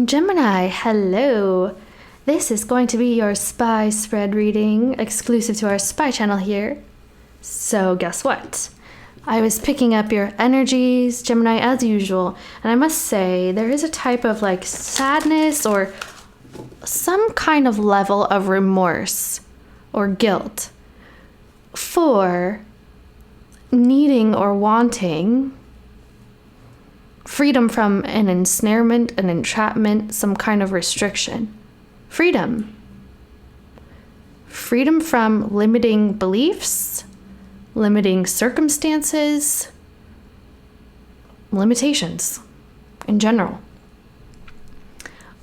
Gemini, hello. This is going to be your spy spread reading exclusive to our spy channel here. So guess what? I was picking up your energies, Gemini, as usual, and I must say there is a type of like sadness or some kind of level of remorse or guilt for needing or wanting freedom from an ensnarement, an entrapment, some kind of restriction. Freedom. Freedom from limiting beliefs, limiting circumstances, limitations in general.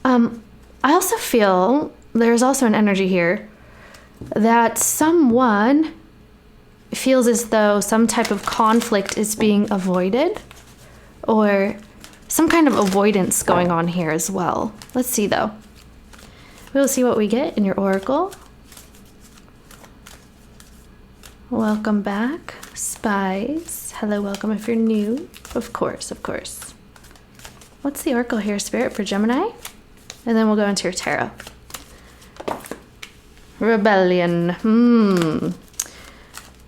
I also feel there's also an energy here that someone feels as though some type of conflict is being avoided, or some kind of avoidance going on here as well. Let's see though. We'll see what we get in your oracle. Welcome back, Spies. Hello, welcome if you're new. Of course, of course. What's the oracle here, Spirit, for Gemini? And then we'll go into your tarot. Rebellion.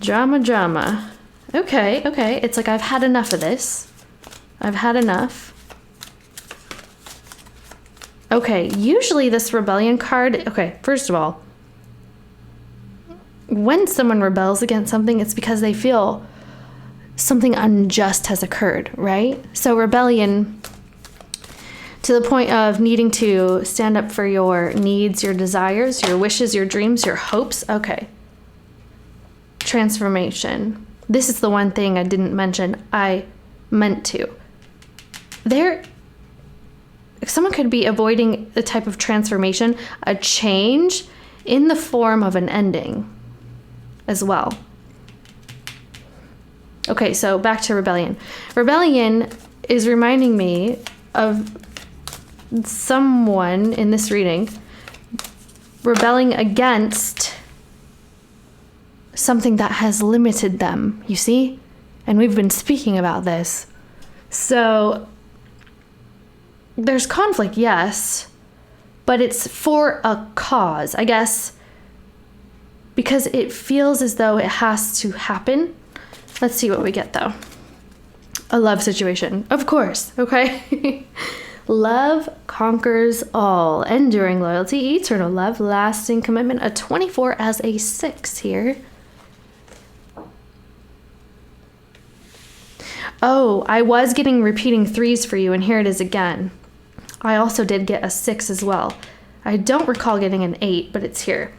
Drama. Okay. It's like I've had enough of this. I've had enough. Okay, usually this rebellion card, okay, first of all, when someone rebels against something, it's because they feel something unjust has occurred, right? So rebellion to the point of needing to stand up for your needs, your desires, your wishes, your dreams, your hopes. Okay. Transformation. This is the one thing I didn't mention. I meant to. Someone could be avoiding a type of transformation, a change in the form of an ending as well. Okay, so back to rebellion. Rebellion is reminding me of someone in this reading rebelling against something that has limited them, you see? And we've been speaking about this. So there's conflict, yes, but it's for a cause, I guess, because it feels as though it has to happen. Let's see what we get, though. A love situation, of course, okay? Love conquers all. Enduring loyalty, eternal love, lasting commitment. A 24 as a 6 here. Oh, I was getting repeating 3s for you, and here it is again. I also did get a 6 as well. I don't recall getting an 8, but it's here.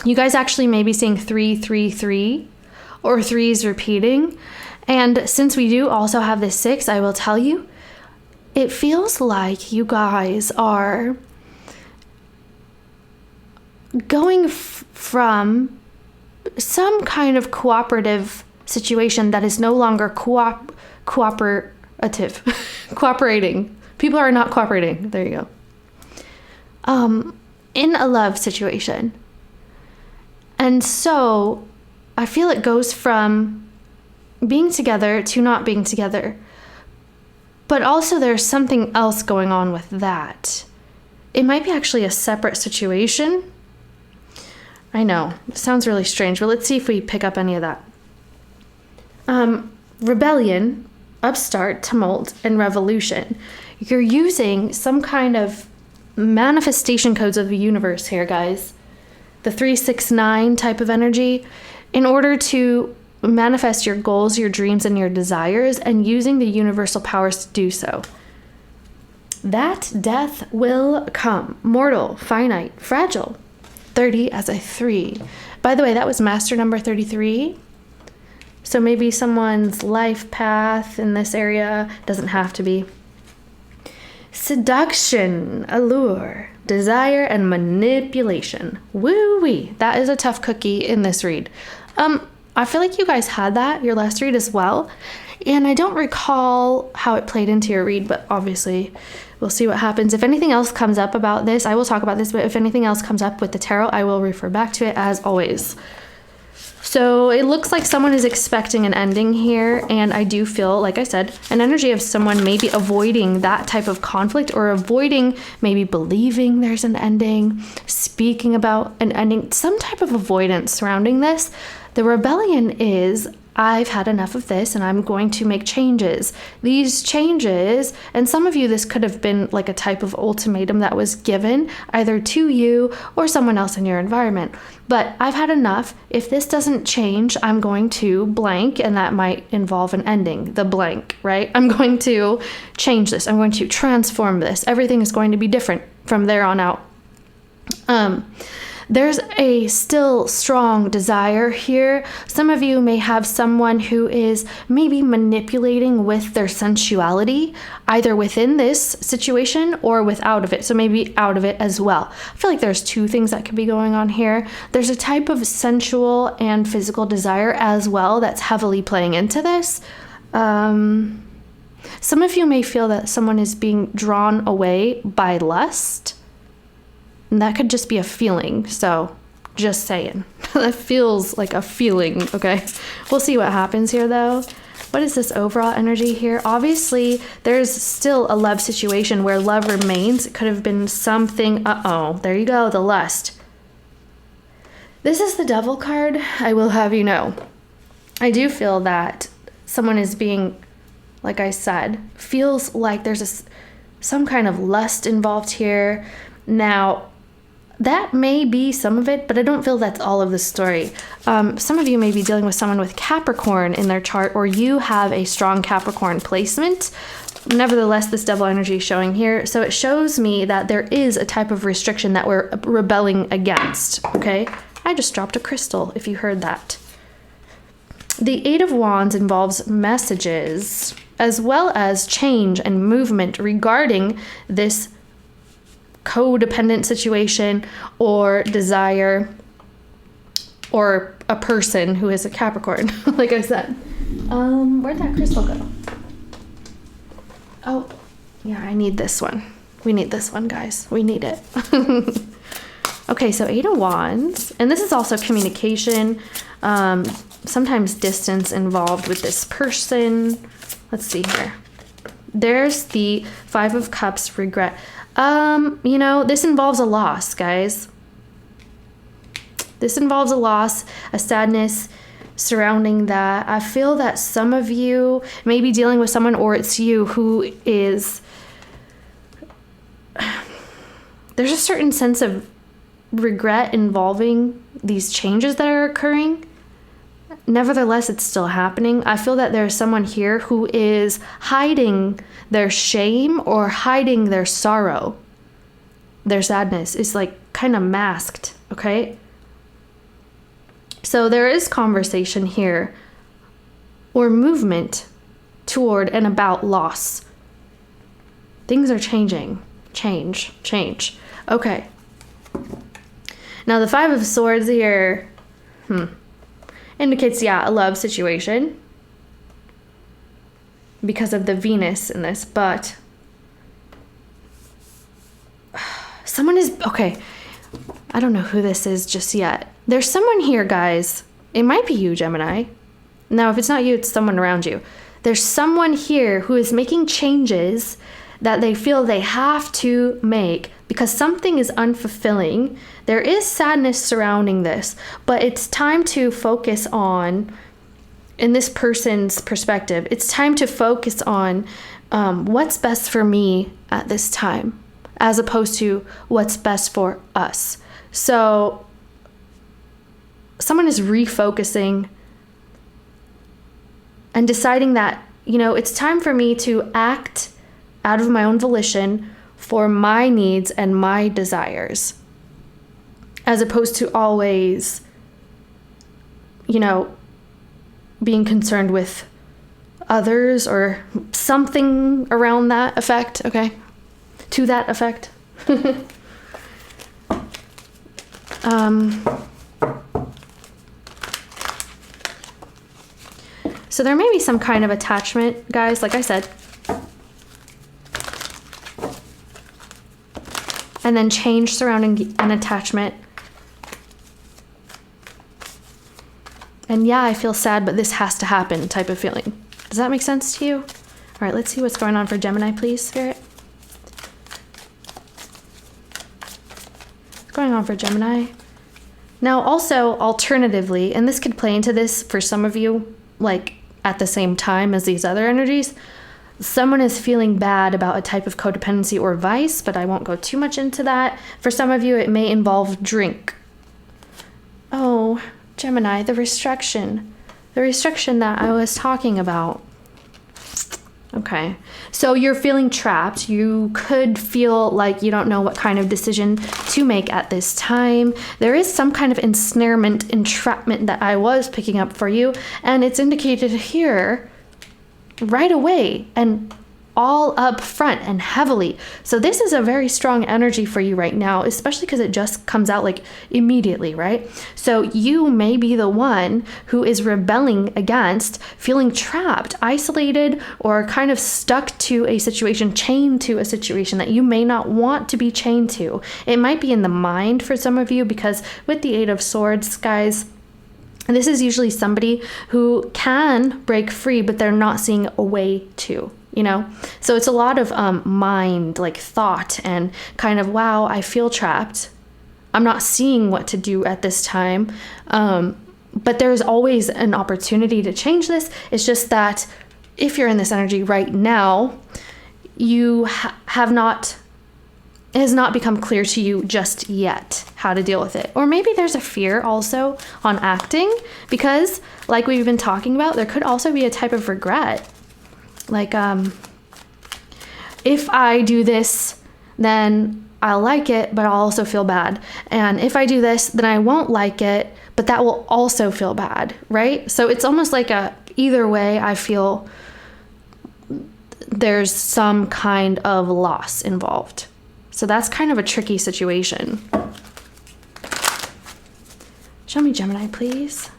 You guys actually may be seeing 3, 3, 3, or 3s repeating. And since we do also have this 6, I will tell you, it feels like you guys are going from some kind of cooperative situation that is no longer cooperative. Cooperating. People are not cooperating. There you go. In a love situation. And so I feel it goes from being together to not being together. But also there's something else going on with that. It might be actually a separate situation. I know, it sounds really strange, but let's see if we pick up any of that. Rebellion, upstart, tumult, and revolution. You're using some kind of manifestation codes of the universe here, guys. The 369 type of energy, in order to manifest your goals, your dreams, and your desires, and using the universal powers to do so. That death will come. Mortal, finite, fragile. 30 as a 3. By the way, that was master number 33. So maybe someone's life path in this area doesn't have to be. Seduction, allure, desire, and manipulation. Woo-wee. That is a tough cookie in this read. I feel like you guys had that, your last read as well. And I don't recall how it played into your read, but obviously we'll see what happens. If anything else comes up about this, I will talk about this, but if anything else comes up with the tarot, I will refer back to it as always. So it looks like someone is expecting an ending here, and I do feel, like I said, an energy of someone maybe avoiding that type of conflict, or avoiding maybe believing there's an ending, speaking about an ending, some type of avoidance surrounding this. The rebellion is, I've had enough of this and I'm going to make changes. These changes, and some of you, this could have been like a type of ultimatum that was given either to you or someone else in your environment. But I've had enough. If this doesn't change, I'm going to blank, and that might involve an ending, the blank, right? I'm going to change this. I'm going to transform this. Everything is going to be different from there on out. There's a still strong desire here. Some of you may have someone who is maybe manipulating with their sensuality, either within this situation or without of it. So maybe out of it as well. I feel like there's two things that could be going on here. There's a type of sensual and physical desire as well that's heavily playing into this. Some of you may feel that someone is being drawn away by lust. And that could just be a feeling, so just saying. That feels like a feeling, okay? We'll see what happens here, though. What is this overall energy here? Obviously, there's still a love situation where love remains. It could have been something, there you go, the lust. This is the Devil card, I will have you know. I do feel that someone is being, like I said, feels like there's some kind of lust involved here. Now, that may be some of it, but I don't feel that's all of the story. Some of you may be dealing with someone with Capricorn in their chart, or you have a strong Capricorn placement. Nevertheless, this Devil energy is showing here. So it shows me that there is a type of restriction that we're rebelling against, okay? I just dropped a crystal, if you heard that. The Eight of Wands involves messages, as well as change and movement regarding this codependent situation or desire, or a person who is a Capricorn, like I said. Where'd that crystal go? Oh, yeah, I need this one. We need this one, guys. We need it. Okay, so Eight of Wands, and this is also communication, sometimes distance involved with this person. Let's see here. There's the Five of Cups, regret. This involves a loss, guys. This involves a loss, a sadness surrounding that. I feel that some of you may be dealing with someone, or it's you, who is... There's a certain sense of regret involving these changes that are occurring. Nevertheless, it's still happening. I feel that there's someone here who is hiding their shame or hiding their sorrow. Their sadness is like kind of masked, okay? So there is conversation here, or movement toward and about loss. Things are changing. Change. Okay. Now the Five of Swords here, indicates, a love situation because of the Venus in this, but someone is, okay, I don't know who this is just yet. There's someone here, guys. It might be you, Gemini. Now, if it's not you, it's someone around you. There's someone here who is making changes that they feel they have to make because something is unfulfilling. There is sadness surrounding this, but it's time to focus on, in this person's perspective, it's time to focus on what's best for me at this time, as opposed to what's best for us. So someone is refocusing and deciding that, it's time for me to act out of my own volition for my needs and my desires, as opposed to always, being concerned with others or something around that effect, okay? To that effect. So there may be some kind of attachment, guys, like I said. And then change surrounding an attachment. And yeah, I feel sad, but this has to happen type of feeling. Does that make sense to you? All right, let's see what's going on for Gemini, please, Spirit. What's going on for Gemini? Now, also, alternatively, and this could play into this for some of you, like at the same time as these other energies, someone is feeling bad about a type of codependency or vice, but I won't go too much into that. For some of you, it may involve drink. Oh, Gemini, the restriction that I was talking about. Okay, so you're feeling trapped. You could feel like you don't know what kind of decision to make at this time. There is some kind of ensnarement, entrapment that I was picking up for you, and it's indicated here right away and all up front and heavily. So this is a very strong energy for you right now, especially because it just comes out like immediately, right? So you may be the one who is rebelling against feeling trapped, isolated, or kind of stuck to a situation, chained to a situation that you may not want to be chained to. It might be in the mind for some of you, because with the Eight of Swords, guys, this is usually somebody who can break free, but they're not seeing a way to. You know, so it's a lot of mind, like thought, and kind of, wow, I feel trapped. I'm not seeing what to do at this time. But there's always an opportunity to change this. It's just that if you're in this energy right now, you have not, it has not become clear to you just yet how to deal with it. Or maybe there's a fear also on acting, because like we've been talking about, there could also be a type of regret. Like, if I do this, then I'll like it, but I'll also feel bad. And if I do this, then I won't like it, but that will also feel bad, right? So it's almost like either way, I feel there's some kind of loss involved. So that's kind of a tricky situation. Show me Gemini, please.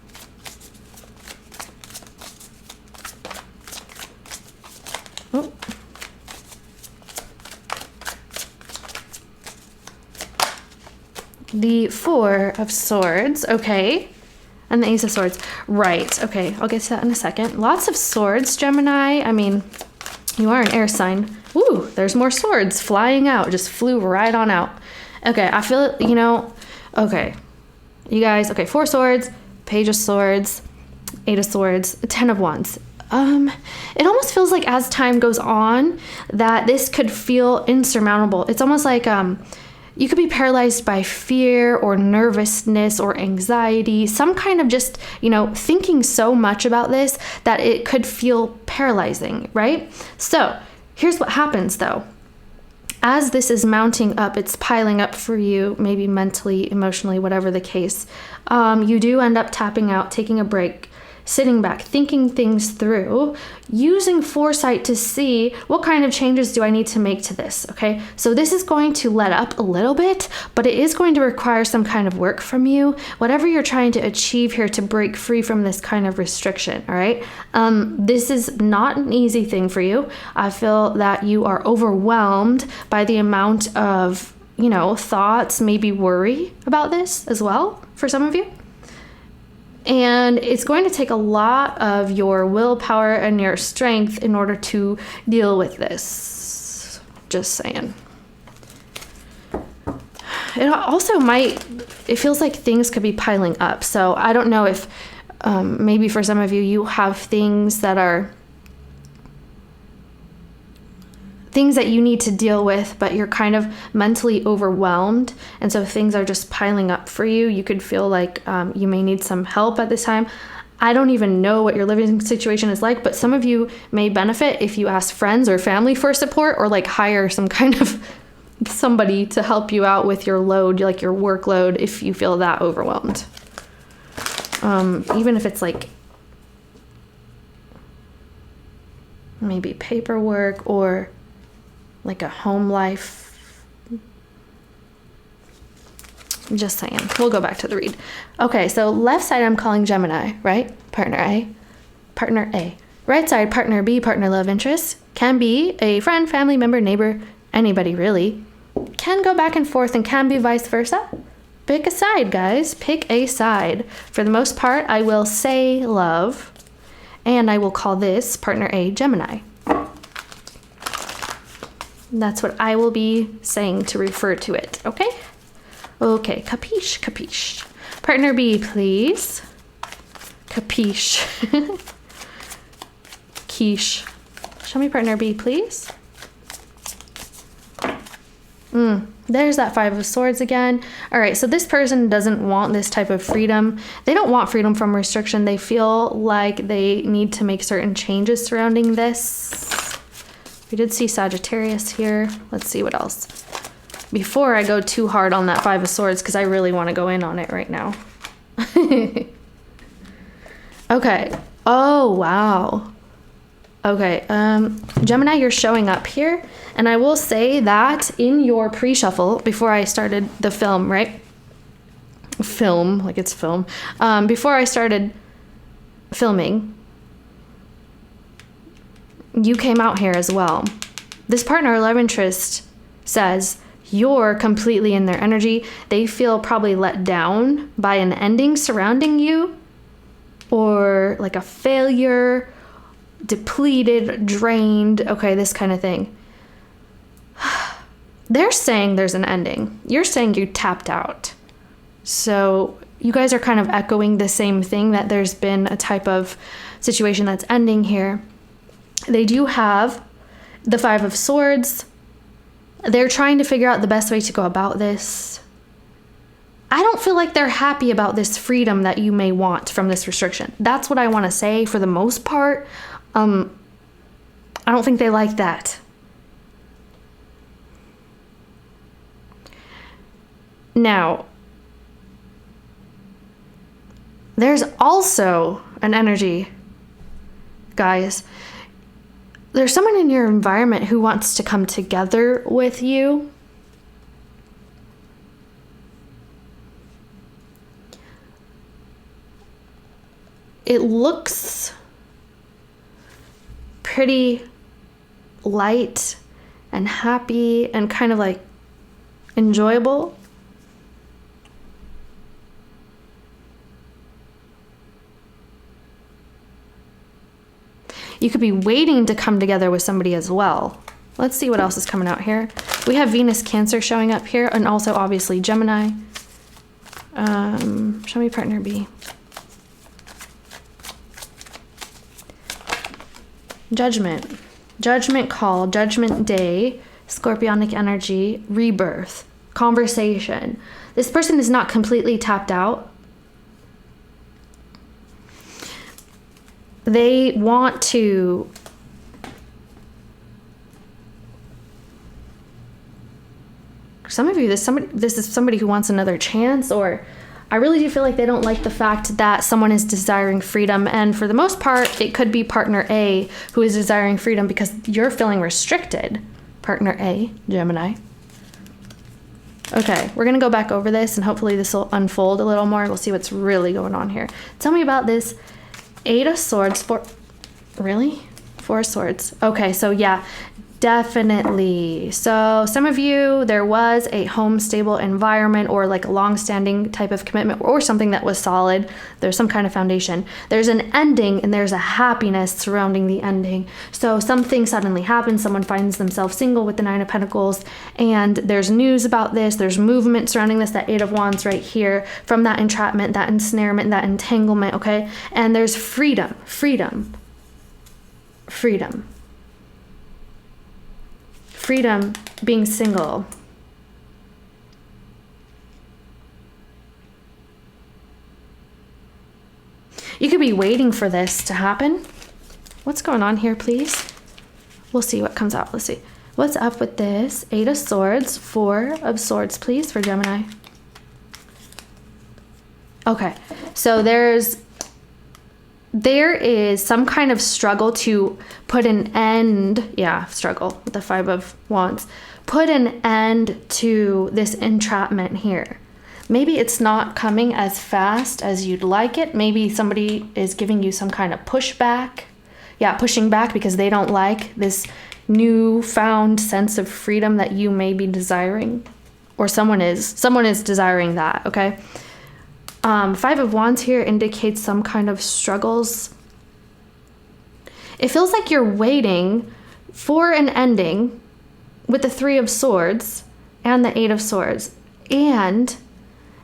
Oh. The Four of Swords, okay. And the Ace of Swords, right, okay, I'll get to that in a second. Lots of swords, Gemini. I mean, you are an air sign. Ooh, there's more swords flying out, just flew right on out. Okay, I feel it, you know, okay. You guys, okay, 4 swords, Page of Swords, 8 of Swords, 10 of Wands. It almost feels like as time goes on that this could feel insurmountable. It's almost like you could be paralyzed by fear or nervousness or anxiety, some kind of just, you know, thinking so much about this that it could feel paralyzing, right? So here's what happens though. As this is mounting up, it's piling up for you, maybe mentally, emotionally, whatever the case, you do end up tapping out, taking a break, sitting back, thinking things through, using foresight to see what kind of changes do I need to make to this, okay? So this is going to let up a little bit, but it is going to require some kind of work from you, whatever you're trying to achieve here to break free from this kind of restriction, all right? This is not an easy thing for you. I feel that you are overwhelmed by the amount of, you know, thoughts, maybe worry about this as well for some of you. And it's going to take a lot of your willpower and your strength in order to deal with this. Just saying. It also might, it feels like things could be piling up. So I don't know if maybe for some of you, you have things that are things that you need to deal with, but you're kind of mentally overwhelmed. And so things are just piling up for you. You could feel like you may need some help at this time. I don't even know what your living situation is like, but some of you may benefit if you ask friends or family for support, or like hire some kind of somebody to help you out with your load, like your workload, if you feel that overwhelmed. Even if it's like maybe paperwork or like a home life. I'm just saying. We'll go back to the read. Okay, so left side I'm calling Gemini, right? Partner A. Partner A. Right side, partner B, partner love interest. Can be a friend, family member, neighbor, anybody really. Can go back and forth and can be vice versa. Pick a side, guys. Pick a side. For the most part, I will say love, and I will call this partner A Gemini. That's what I will be saying to refer to it, okay? Okay, capiche, capiche. Partner B, please. Capiche. Quiche. Show me partner B, please. There's that Five of Swords again. All right, so this person doesn't want this type of freedom. They don't want freedom from restriction. They feel like they need to make certain changes surrounding this. We did see Sagittarius here. Let's see what else. Before I go too hard on that Five of Swords, because I really want to go in on it right now. Okay. Oh, wow. Okay, Gemini, you're showing up here, and I will say that in your pre-shuffle, before I started the film, right? Film, like it's film. Before I started filming, you came out here as well. This partner or love interest says you're completely in their energy. They feel probably let down by an ending surrounding you, or like a failure, depleted, drained, okay, this kind of thing. They're saying there's an ending. You're saying you tapped out. So you guys are kind of echoing the same thing, that there's been a type of situation that's ending here. They do have the Five of Swords. They're trying to figure out the best way to go about this. I don't feel like they're happy about this freedom that you may want from this restriction. That's what I want to say for the most part. I don't think they like that. Now, there's also an energy, guys. There's someone in your environment who wants to come together with you. It looks pretty light and happy and kind of like enjoyable. You could be waiting to come together with somebody as well. Let's see what else is coming out here. We have Venus Cancer showing up here, and also obviously Gemini. Show me partner B. Judgment. Judgment call, judgment day, scorpionic energy, rebirth, conversation. This person is not completely tapped out. They want to some of you, this is somebody who wants another chance, or I really do feel like they don't like the fact that someone is desiring freedom. And for the most part, it could be partner A who is desiring freedom because you're feeling restricted. Partner A, Gemini. Okay, we're going to go back over this, and hopefully this will unfold a little more. We'll see what's really going on here. Tell me about this Eight of Swords. Really? Four of Swords. Okay, so yeah, definitely. So some of you, there was a home stable environment, or like a long-standing type of commitment, or something that was solid. There's some kind of foundation. There's an ending, and there's a happiness surrounding the ending. So something suddenly happens. Someone finds themselves single with the Nine of Pentacles, and there's news about this. There's movement surrounding this, that Eight of Wands right here, from that entrapment, that ensnarement, that entanglement, okay? And there's freedom, freedom, freedom. Freedom, being single. You could be waiting for this to happen. What's going on here, please? We'll see what comes out. Let's see. What's up with this? Eight of Swords, Four of Swords, please, for Gemini. Okay, so there is some kind of struggle to put an end, struggle with the Five of Wands. Put an end to this entrapment here. Maybe it's not coming as fast as you'd like it. Maybe somebody is giving you some kind of pushback. Yeah, pushing back because they don't like this newfound sense of freedom that you may be desiring. or someone is desiring that, okay? Five of Wands here indicates some kind of struggles. It feels like you're waiting for an ending with the Three of Swords and the Eight of Swords. And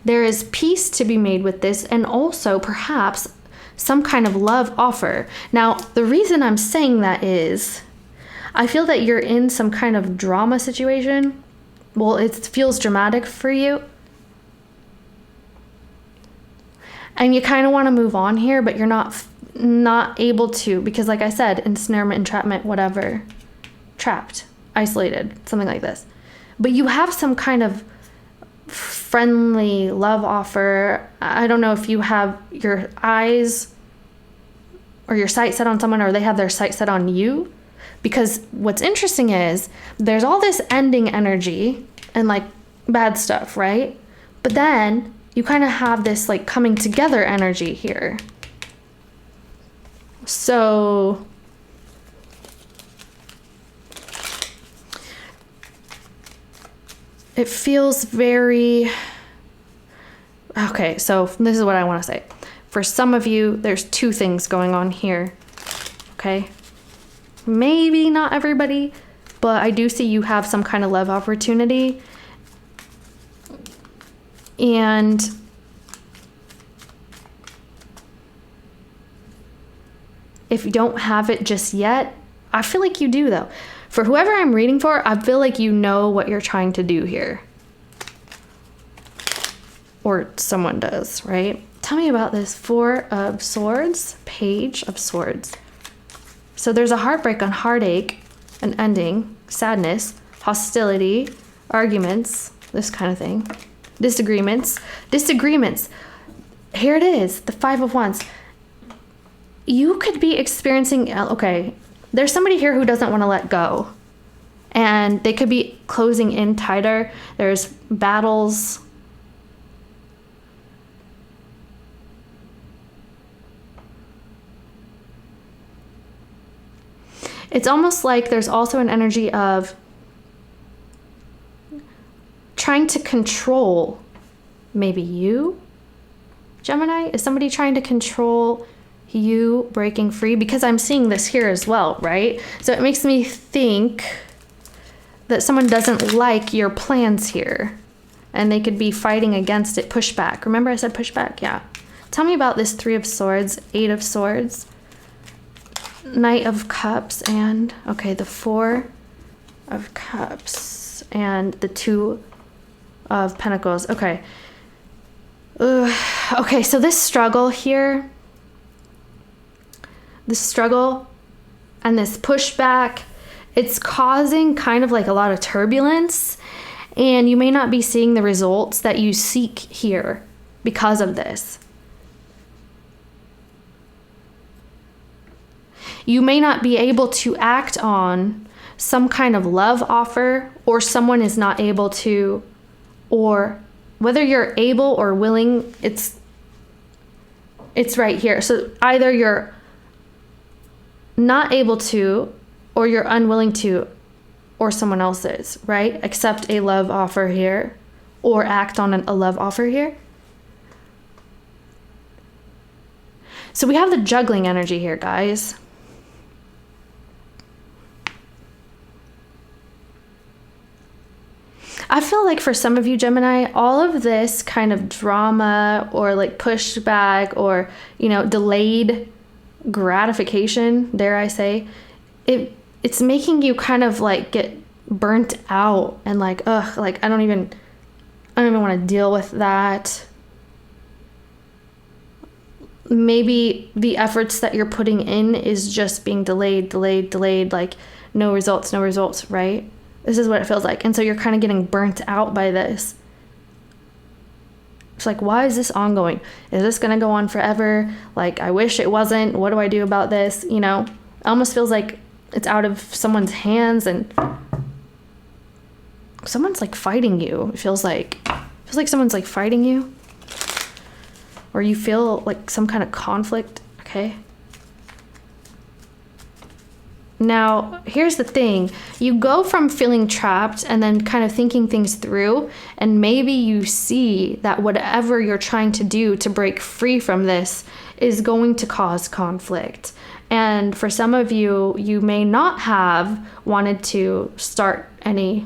there is peace to be made with this, and also perhaps some kind of love offer. Now, the reason I'm saying that is I feel that you're in some kind of drama situation. Well, it feels dramatic for you. And you kind of want to move on here, but you're not able to, because like I said, ensnarement, entrapment, whatever, trapped, isolated, something like this. But you have some kind of friendly love offer. I don't know if you have your eyes or your sight set on someone, or they have their sight set on you. Because what's interesting is there's all this ending energy and like bad stuff, right? But then you kind of have this like coming together energy here. So it feels very, okay, so this is what I want to say. For some of you, there's two things going on here, okay? Maybe not everybody, but I do see you have some kind of love opportunity. And if you don't have it just yet, I feel like you do though. For whoever I'm reading for, I feel like you know what you're trying to do here. Or someone does, right? Tell me about this Four of Swords, Page of Swords. So there's a heartbreak on heartache, an ending, sadness, hostility, arguments, this kind of thing. Disagreements. Here it is, the Five of Wands. You could be experiencing, okay, there's somebody here who doesn't want to let go. And they could be closing in tighter. There's battles. It's almost like there's also an energy of trying to control maybe you, Gemini. Is somebody trying to control you breaking free? Because I'm seeing this here as well, right? So it makes me think that someone doesn't like your plans here and they could be fighting against it. Pushback. Remember I said pushback? Yeah. Tell me about this Three of Swords, Eight of Swords, Knight of Cups, and okay, the Four of Cups and the Two of Pentacles. Okay. Okay, so this struggle here, this struggle and this pushback, it's causing kind of like a lot of turbulence, and you may not be seeing the results that you seek here because of this. You may not be able to act on some kind of love offer, or someone is not able to, or whether you're able or willing, it's right here. So either you're not able to, or you're unwilling to, or someone else is, right? Accept a love offer here, or act on a love offer here. So we have the juggling energy here, guys. I feel like for some of you, Gemini, all of this kind of drama or like pushback or, you know, delayed gratification, dare I say, it's making you kind of like get burnt out and like, ugh, like I don't even want to deal with that. Maybe the efforts that you're putting in is just being delayed, like no results, right? This is what it feels like. And so you're kind of getting burnt out by this. It's like, why is this ongoing? Is this going to go on forever? Like, I wish it wasn't. What do I do about this? You know, it almost feels like it's out of someone's hands and someone's like fighting you. It feels like someone's like fighting you, or you feel like some kind of conflict. Okay. Now, here's the thing. You go from feeling trapped and then kind of thinking things through, and maybe you see that whatever you're trying to do to break free from this is going to cause conflict. And for some of you, you may not have wanted to start any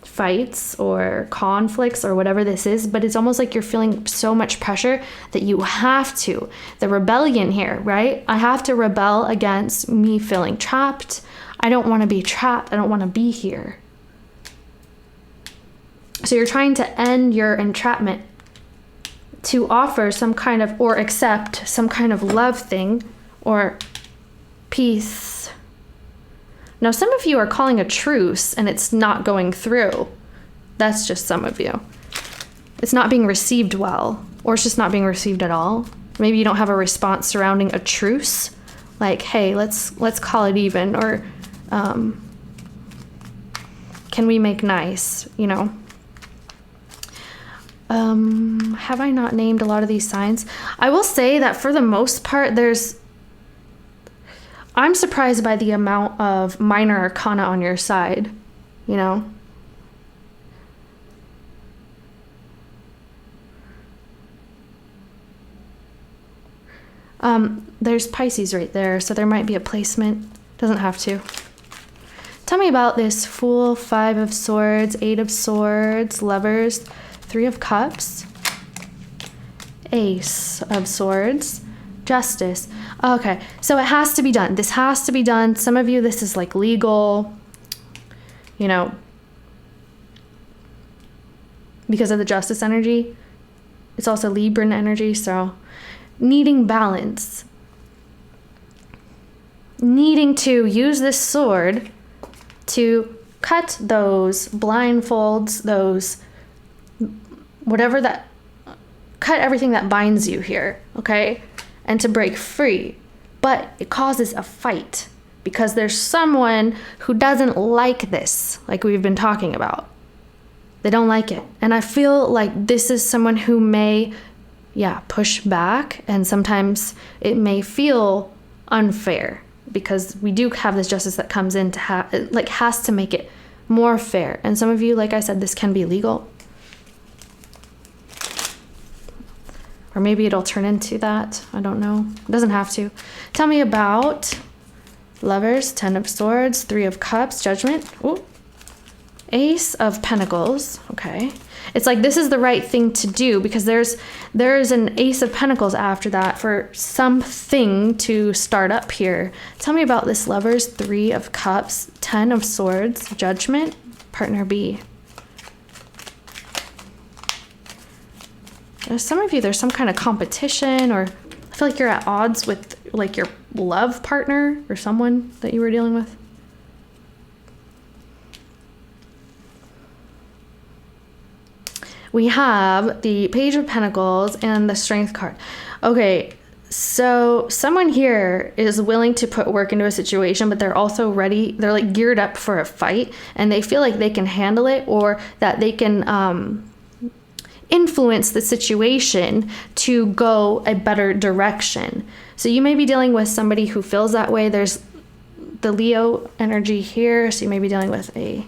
fights or conflicts or whatever this is, but it's almost like you're feeling so much pressure that you have to. The rebellion here, right? I have to rebel against me feeling trapped. I don't want to be trapped. I don't want to be here. So you're trying to end your entrapment to offer some kind of, or accept some kind of love thing or peace. Now, some of you are calling a truce and it's not going through. That's just some of you. It's not being received well, or it's just not being received at all. Maybe you don't have a response surrounding a truce, like, hey, let's call it even, or can we make nice, you know? Have I not named a lot of these signs? I will say that for the most part, I'm surprised by the amount of minor arcana on your side, you know? There's Pisces right there, so there might be a placement. Doesn't have to. Tell me about this Fool, 5 of Swords, 8 of Swords, Lovers, 3 of Cups, Ace of Swords, Justice. Okay, so it has to be done. This has to be done. Some of you, this is like legal, you know, because of the Justice energy. It's also Libran energy, so needing balance. Needing to use this sword to cut those blindfolds, those whatever that, cut everything that binds you here, okay? And to break free. But it causes a fight because there's someone who doesn't like this, like we've been talking about. They don't like it. And I feel like this is someone who may, push back, and sometimes it may feel unfair because we do have this justice that comes in to has to make it more fair. And some of you, like I said, this can be legal. Or maybe it'll turn into that. I don't know. It doesn't have to. Tell me about Lovers, 10 of Swords, 3 of Cups, Judgment. Ooh. Ace of Pentacles. Okay. It's like this is the right thing to do because there's an Ace of Pentacles after that for something to start up here. Tell me about this Lovers, 3 of Cups, 10 of Swords, Judgment, Partner B. Some of you, there's some kind of competition, or I feel like you're at odds with like your love partner or someone that you were dealing with. We have the Page of Pentacles and the Strength card. Okay, so someone here is willing to put work into a situation, but they're also ready. They're like geared up for a fight, and they feel like they can handle it, or that they can influence the situation to go a better direction. So you may be dealing with somebody who feels that way. There's the Leo energy here, so you may be dealing with a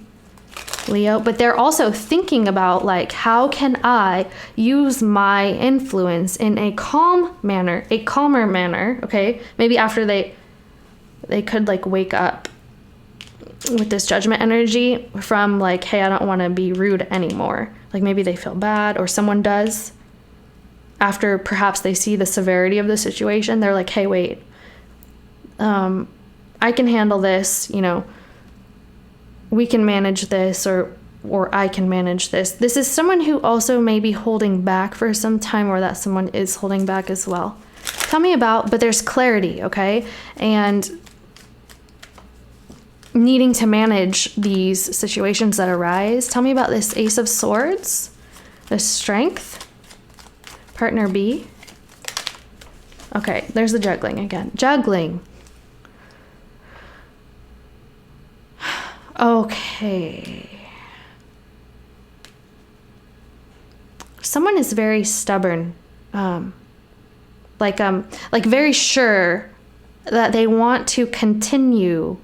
Leo, but they're also thinking about like, how can I use my influence in a calmer manner, okay? Maybe after they could like wake up with this Judgment energy from like, hey, I don't want to be rude anymore. Like maybe they feel bad, or someone does. After perhaps they see the severity of the situation, they're like, hey, wait, I can handle this, you know, we can manage this, or I can manage this. This is someone who also may be holding back for some time, or that someone is holding back as well. Tell me about, but there's clarity, okay? And needing to manage these situations that arise. Tell me about this Ace of Swords, the Strength, Partner B. Okay, there's the juggling again. Juggling. Okay. Someone is very stubborn. Like very sure that they want to continue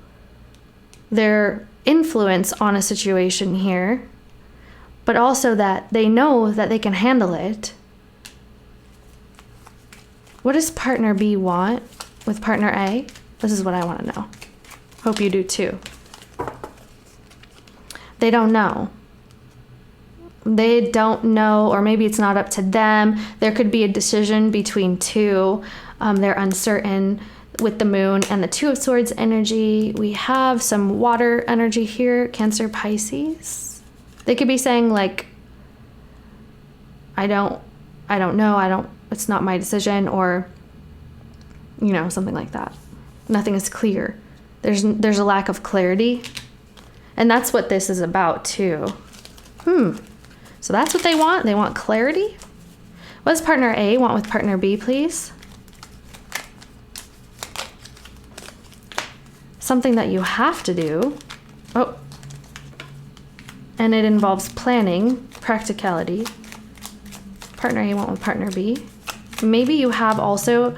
their influence on a situation here, but also that they know that they can handle it. What does partner B want with partner A? This is what I want to know. Hope you do too. They don't know. They don't know, or maybe it's not up to them. There could be a decision between two. They're uncertain with the moon and the Two of Swords energy. We have some water energy here, Cancer, Pisces. They could be saying like, I don't know, it's not my decision, or, you know, something like that. Nothing is clear. There's a lack of clarity. And that's what this is about too. So that's what they want. They want clarity. What does partner A want with partner B, please? Something that you have to do. Oh. And it involves planning, practicality. Partner A want with partner B. Maybe you have also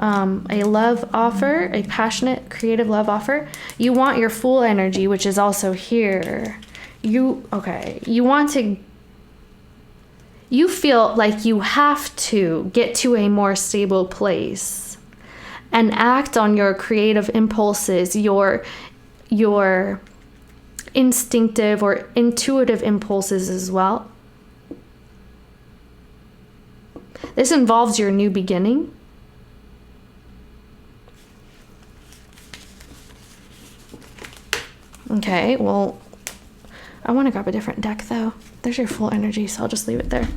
a love offer, a passionate, creative love offer. You want your Fool energy, which is also here. You feel like you have to get to a more stable place and act on your creative impulses, your instinctive or intuitive impulses as well. This involves your new beginning. Okay, well, I want to grab a different deck though. There's your Fool energy, so I'll just leave it there.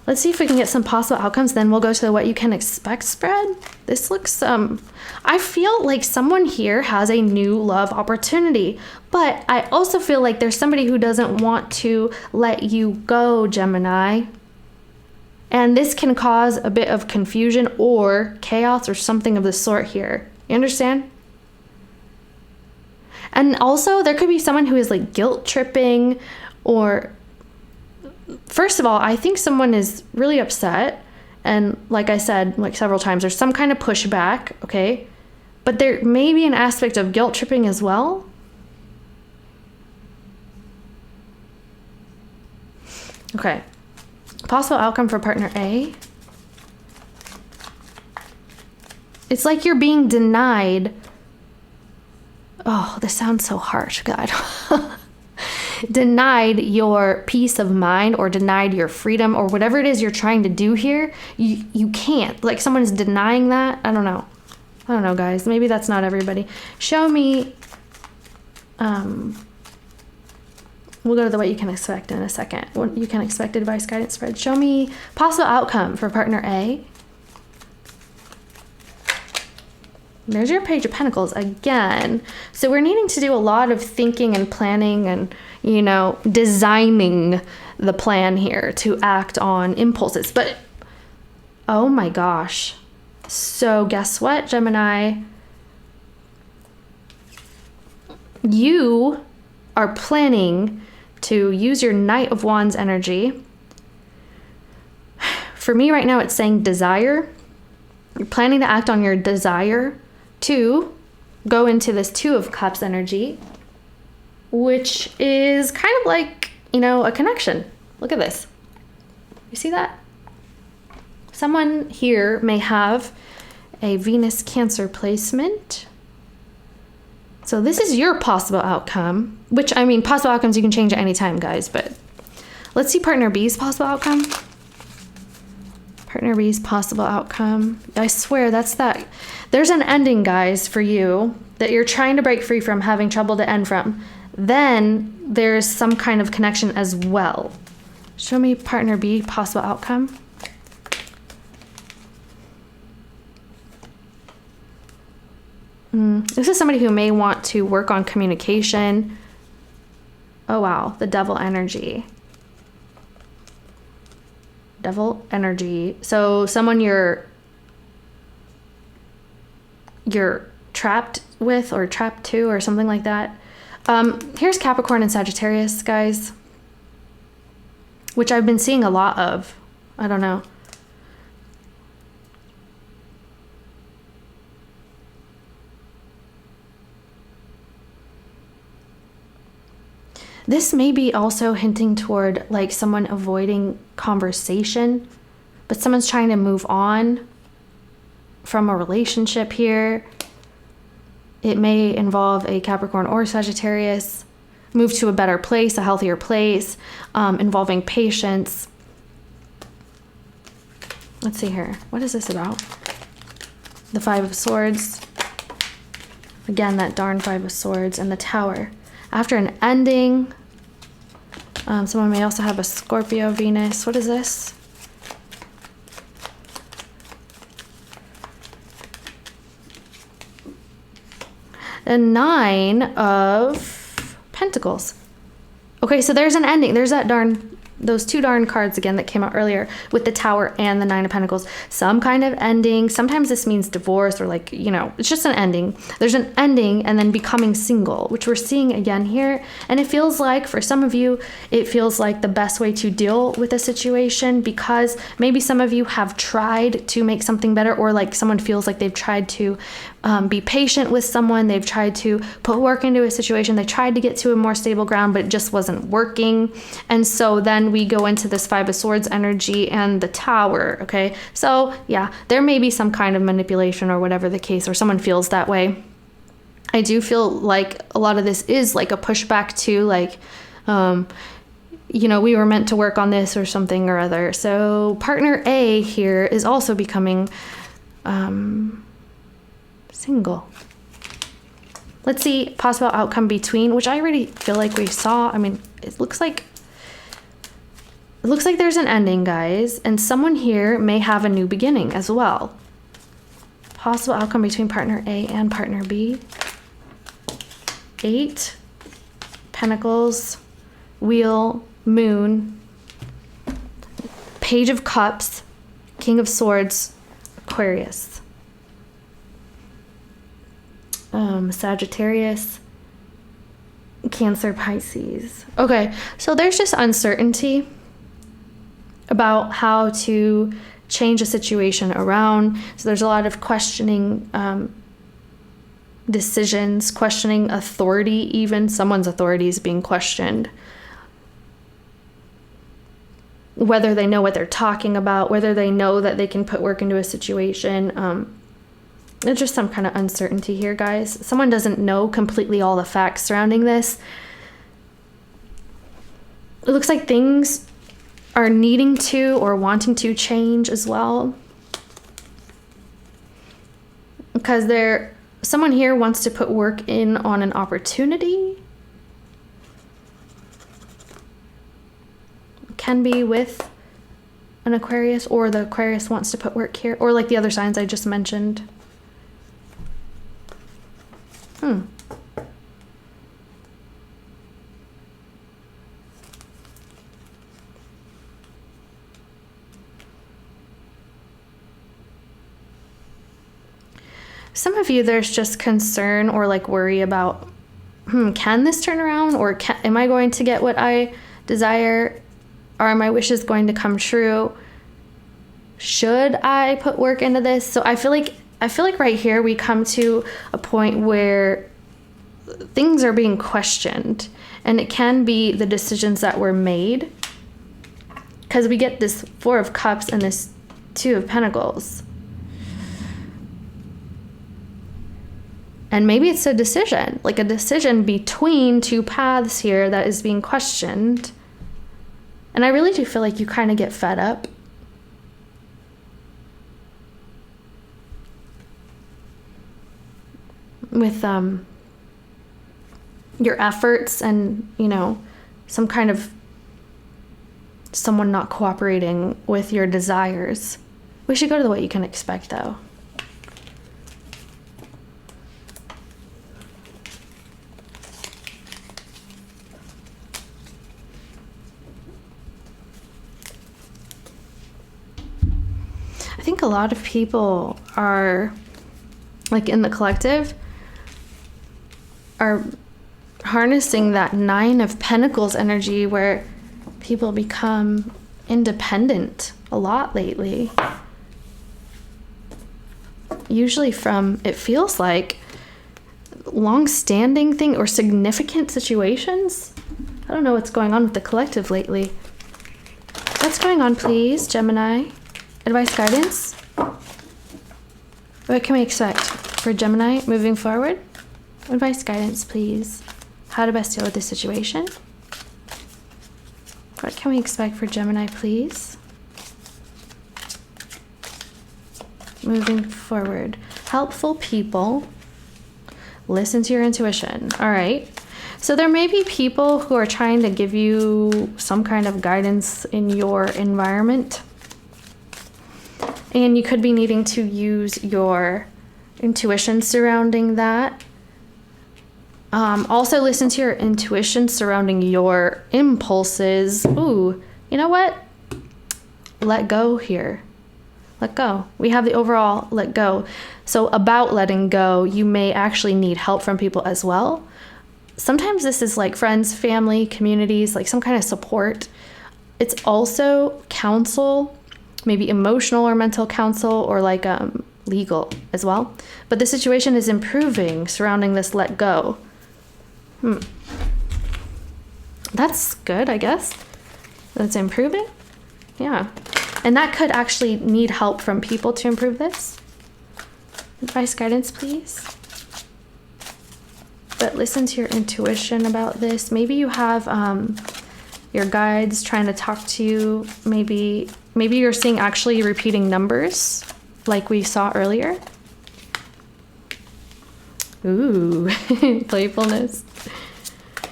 Let's see if we can get some possible outcomes. Then we'll go to the what you can expect spread. This looks, I feel like someone here has a new love opportunity, but I also feel like there's somebody who doesn't want to let you go, Gemini. And this can cause a bit of confusion or chaos or something of the sort here. You understand? And also there could be someone who is like guilt tripping, or first of all, I think someone is really upset. And like I said, like several times, there's some kind of pushback, okay? But there may be an aspect of guilt tripping as well. Okay. Possible outcome for partner A. It's like you're being denied. Oh, this sounds so harsh, God. Denied your peace of mind, or denied your freedom, or whatever it is you're trying to do here. You can't. Like someone's denying that. I don't know, guys. Maybe that's not everybody. Show me. We'll go to the what you can expect in a second. What you can expect advice, guidance, spread. Show me possible outcome for partner A. There's your Page of Pentacles again. So we're needing to do a lot of thinking and planning and, you know, designing the plan here to act on impulses. But, oh my gosh. So guess what, Gemini? You are planning to use your Knight of Wands energy. For me right now, it's saying desire. You're planning to act on your desire to go into this Two of Cups energy, which is kind of like, you know, a connection. Look at this. You see that? Someone here may have a Venus Cancer placement. So this is your possible outcome, which, I mean, possible outcomes you can change at any time, guys, but let's see partner B's possible outcome. Partner B's possible outcome. I swear that's that. There's an ending, guys, for you that you're trying to break free from, having trouble to end from. Then there's some kind of connection as well. Show me partner B possible outcome. This is somebody who may want to work on communication. Oh, wow. The Devil energy. Devil energy. So someone you're trapped with or trapped to or something like that. Here's Capricorn and Sagittarius, guys, which I've been seeing a lot of. I don't know. This may be also hinting toward like someone avoiding conversation, but someone's trying to move on from a relationship here. It may involve a Capricorn or Sagittarius. Move to a better place, a healthier place, involving patience. Let's see here. What is this about? The Five of Swords. Again, that darn Five of Swords and the Tower. After an ending, someone may also have a Scorpio Venus. What is this? A Nine of Pentacles. Okay, so there's an ending. There's those two darn cards again that came out earlier with the Tower and the Nine of Pentacles. Some kind of ending. Sometimes this means divorce or like, you know, it's just an ending. There's an ending and then becoming single, which we're seeing again here. And it feels like for some of you, it feels like the best way to deal with a situation, because maybe some of you have tried to make something better, or like someone feels like they've tried to be patient with someone. They've tried to put work into a situation. They tried to get to a more stable ground, but it just wasn't working. And so then we go into this Five of Swords energy and the Tower. Okay. So yeah, there may be some kind of manipulation or whatever the case, or someone feels that way. I do feel like a lot of this is like a pushback to like, you know, we were meant to work on this or something or other. So partner A here is also becoming, single. Let's see possible outcome between, which I already feel like we saw. I mean, it looks like there's an ending, guys, and someone here may have a new beginning as well. Possible outcome between partner A and partner B. 8 Pentacles, Wheel, Moon, Page of Cups, King of Swords, Aquarius. Sagittarius, Cancer, Pisces. Okay, so there's just uncertainty about how to change a situation around. So there's a lot of questioning decisions, questioning authority, even someone's authority is being questioned. Whether they know what they're talking about, whether they know that they can put work into a situation. There's just some kind of uncertainty here, guys. Someone doesn't know completely all the facts surrounding this. It looks like things are needing to or wanting to change as well. Because someone here wants to put work in on an opportunity. Can be with an Aquarius, or the Aquarius wants to put work here, or like the other signs I just mentioned. Some of you, there's just concern or like worry about, can this turn around, or am I going to get what I desire? Are my wishes going to come true? Should I put work into this? So I feel like right here we come to a point where things are being questioned, and it can be the decisions that were made, because we get this Four of Cups and this Two of Pentacles. And maybe it's a decision, like a decision between two paths here that is being questioned. And I really do feel like you kind of get fed up. With your efforts and, you know, some kind of someone not cooperating with your desires. We should go to the What You Can Expect, though. I think a lot of people are, like in the collective, are harnessing that Nine of Pentacles energy where people become independent a lot lately. Usually from, it feels like, long-standing thing or significant situations I don't know what's going on with the collective lately. What's going on, please, Gemini? Advice, guidance? What can we expect for Gemini moving forward? Advice, guidance, please. How to best deal with this situation? What can we expect for Gemini, please? Moving forward. Helpful people. Listen to your intuition. All right. So there may be people who are trying to give you some kind of guidance in your environment. And you could be needing to use your intuition surrounding that. Also listen to your intuition surrounding your impulses. Ooh, you know what? Let go here. Let go. We have the overall let go. So about letting go, you may actually need help from people as well. Sometimes this is like friends, family, communities, like some kind of support. It's also counsel, maybe emotional or mental counsel, or like legal as well. But the situation is improving surrounding this let go. That's good, I guess. That's improving. Yeah. And that could actually need help from people to improve this. Advice, guidance, please. But listen to your intuition about this. Maybe you have your guides trying to talk to you. Maybe you're seeing actually repeating numbers like we saw earlier. Ooh, playfulness.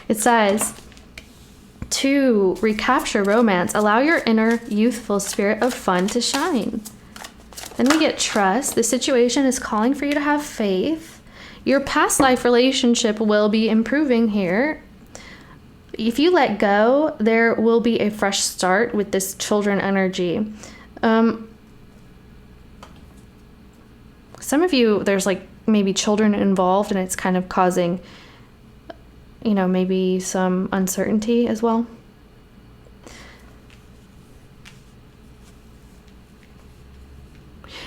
It says, to recapture romance, allow your inner youthful spirit of fun to shine. Then we get trust. The situation is calling for you to have faith. Your past life relationship will be improving here. If you let go, there will be a fresh start with this children energy. Some of you, there's like maybe children involved, and it's kind of causing, you know, maybe some uncertainty as well.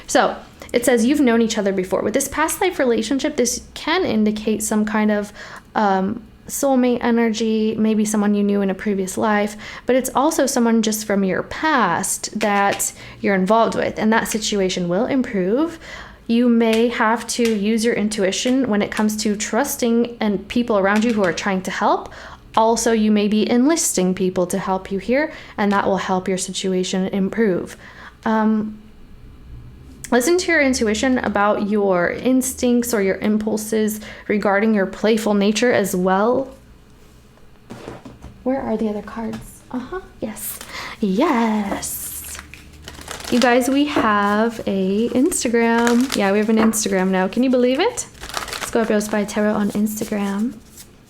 So it says you've known each other before. With this past life relationship, this can indicate some kind of soulmate energy, maybe someone you knew in a previous life, but it's also someone just from your past that you're involved with, and that situation will improve. You may have to use your intuition when it comes to trusting and people around you who are trying to help. Also, you may be enlisting people to help you here, and that will help your situation improve. Listen to your intuition about your instincts or your impulses regarding your playful nature as well. Where are the other cards? Yes. Yes. You guys, we have a Instagram. Yeah, we have an Instagram now. Can you believe it? Scorpio Spy Tarot on Instagram.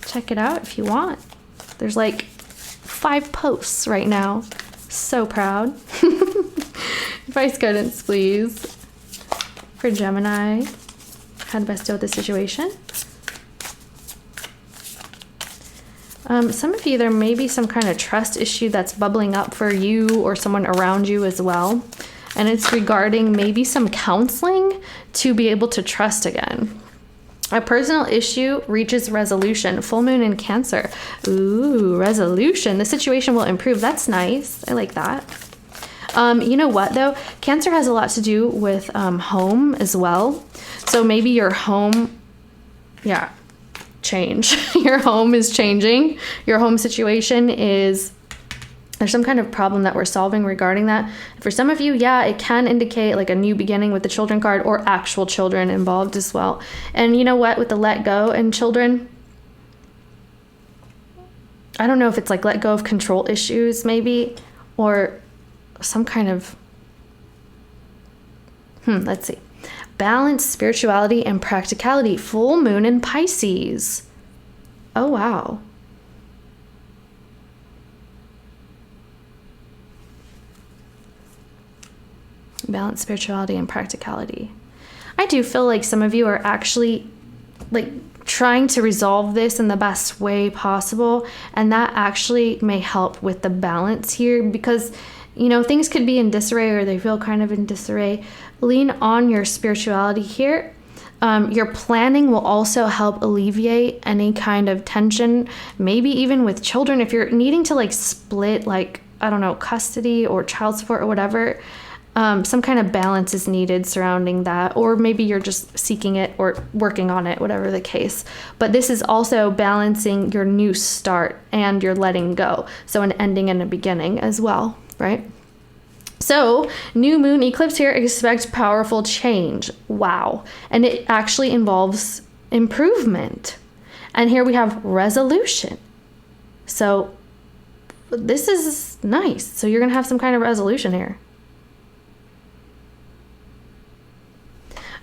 Check it out if you want. There's like 5 posts right now. So proud. Advice, guidance, please. For Gemini, how to best deal with the situation. Some of you, there may be some kind of trust issue that's bubbling up for you or someone around you as well. And it's regarding maybe some counseling to be able to trust again. A personal issue reaches resolution. Full moon in Cancer. Ooh, resolution. The situation will improve. That's nice. I like that. You know what though? Cancer has a lot to do with home as well. So maybe your home, change. Your home is changing. Your home situation is, there's some kind of problem that we're solving regarding that. For some of you, it can indicate like a new beginning with the children card, or actual children involved as well. And you know what? With the let go and children, I don't know if it's like let go of control issues maybe, or some kind of, let's see. Balance, spirituality, and practicality. Full moon in Pisces. Oh, wow. Balance, spirituality, and practicality. I do feel like some of you are actually like trying to resolve this in the best way possible, and that actually may help with the balance here, because you know, things could be in disarray, or they feel kind of in disarray. Lean on your spirituality here. Your planning will also help alleviate any kind of tension, maybe even with children. If you're needing to like split, like, I don't know, custody or child support or whatever, some kind of balance is needed surrounding that, or maybe you're just seeking it or working on it, whatever the case. But this is also balancing your new start and your letting go. So an ending and a beginning as well, right? So new moon eclipse here, expect powerful change. Wow. And it actually involves improvement. And here we have resolution. So this is nice. So you're going to have some kind of resolution here.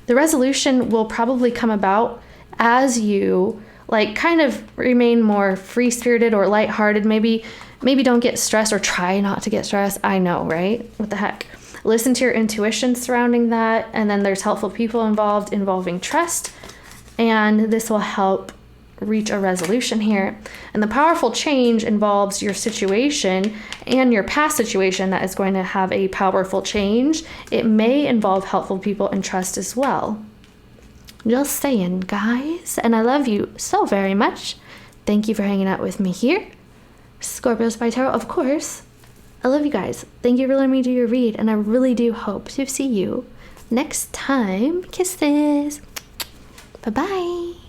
The resolution will probably come about as you like kind of remain more free-spirited or lighthearted. Maybe don't get stressed, or try not to get stressed. I know, right? What the heck? Listen to your intuition surrounding that. And then there's helpful people involved, involving trust. And this will help reach a resolution here. And the powerful change involves your situation and your past situation that is going to have a powerful change. It may involve helpful people and trust as well. Just saying, guys. And I love you so very much. Thank you for hanging out with me here. Scorpio Spy Tarot, of course. I love you guys. Thank you for letting me do your read. And I really do hope to see you next time. Kisses. Bye-bye.